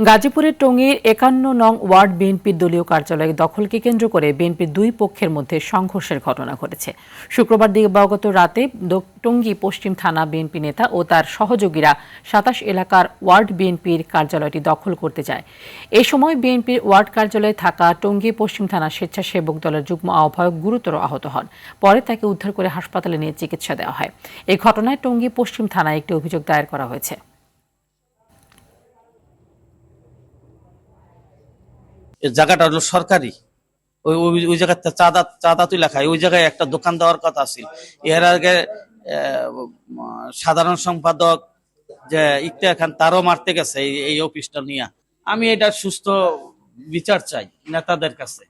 গাজীপুরের টঙ্গীর ৫১ নং ওয়ার্ড বিএনপির দলীয় কার্যালয় দখলকে কেন্দ্র করে বিএনপির দুই পক্ষের মধ্যে সংঘর্ষের ঘটনা ঘটেছে। শুক্রবার দিবাগত রাতে টঙ্গী পশ্চিম থানা বিএনপি নেতা ও তার সহযোগীরা ২৭ এলাকার ওয়ার্ড বিএনপির কার্যালয়টি দখল করতে যায়। এ সময় বিএনপির ওয়ার্ড কার্যালয়ে থাকা টঙ্গী পশ্চিম থানা স্বেচ্ছাসেবক দলের যুগ্ম আহ্বায়ক গুরুতর আহত হন। পরে তাকে উদ্ধার করে হাসপাতালে নিয়ে চিকিৎসা দেওয়া হয়। এই ঘটনায় টঙ্গী পশ্চিম থানায় একটি অভিযোগ দায়ের করা হয়েছে। জায়গাটা হলো সরকারি, ওই ওই জায়গাতে চাঁদা তুলে খায়। ওই জায়গায় একটা দোকান দেওয়ার কথা ছিল। এর আগে সাধারণ সম্পাদক যে ইকতিয়ার খান তারও মারতে গেছে এই অফিসটা নিয়ে। আমি এটা সুস্থ বিচার চাই নেতাদের কাছে।